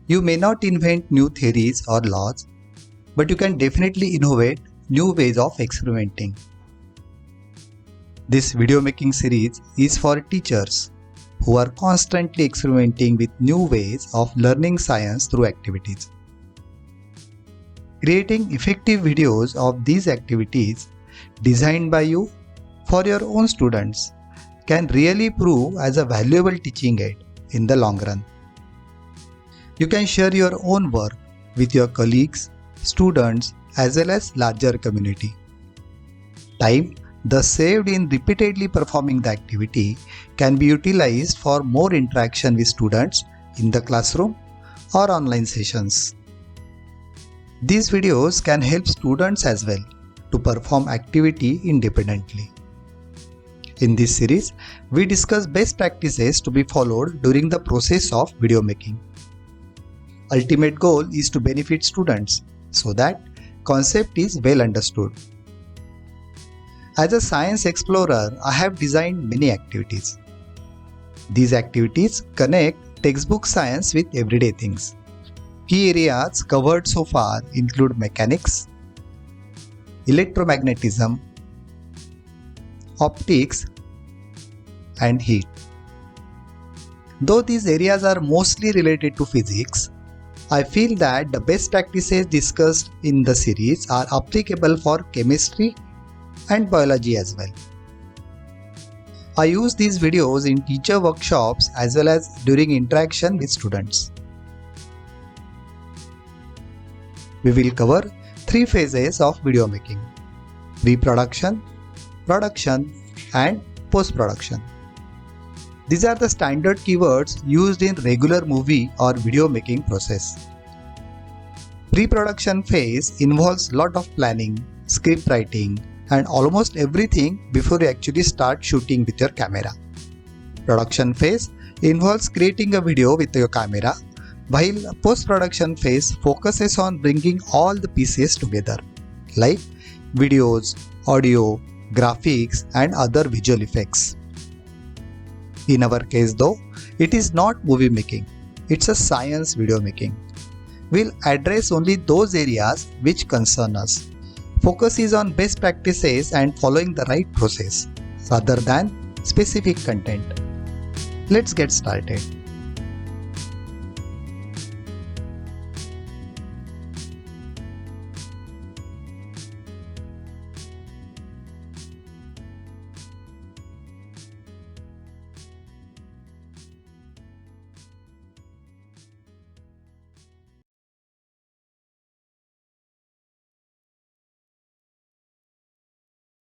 You may not invent new theories or laws, but you can definitely innovate new ways of experimenting. This video making series is for teachers who are constantly experimenting with new ways of learning science through activities. Creating effective videos of these activities designed by you for your own students can really prove as a valuable teaching aid in the long run. You can share your own work with your colleagues, students, as well as larger community. Time thus saved in repeatedly performing the activity can be utilized for more interaction with students in the classroom or online sessions. These videos can help students as well to perform activity independently. In this series, we discuss best practices to be followed during the process of video making. Ultimate goal is to benefit students so that concept is well understood. As a science explorer, I have designed many activities. These activities connect textbook science with everyday things. Key areas covered so far include mechanics, electromagnetism, optics, and heat. Though these areas are mostly related to physics, I feel that the best practices discussed in the series are applicable for chemistry and biology as well. I use these videos in teacher workshops as well as during interaction with students. We will cover 3 phases of video making: pre-production, production, and post-production. These are the standard keywords used in regular movie or video making process. Pre-production phase involves lot of planning, script writing, and almost everything before you actually start shooting with your camera. Production phase involves creating a video with your camera, while post-production phase focuses on bringing all the pieces together, like videos, audio, graphics, and other visual effects. In our case though, it is not movie making, it's a science video making. We'll address only those areas which concern us. Focus is on best practices and following the right process, rather than specific content. Let's get started.